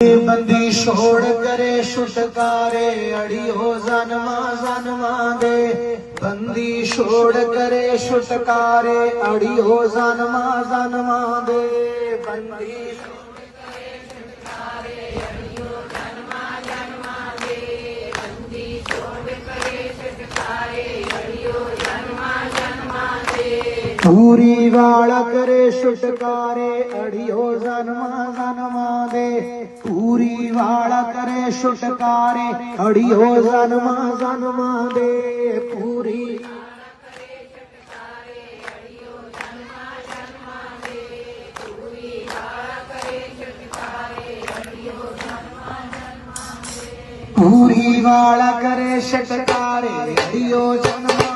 बंदी छोड़ करे छुटकारे अड़ियो जन्मा जन्मा दे। बंदी छोड़ करे छुटकारे अड़ियो जन्मा जन्मा दे। बंदी पूरी वाला करे छुटकारे अड़ियो जन्मा जन्मा दे। पूरी वाला करे छुटकारे अड़ियो जन्मा जन्मा दे। पूरी पूरी वाला करे छुटकारे अड़ियो जन्मा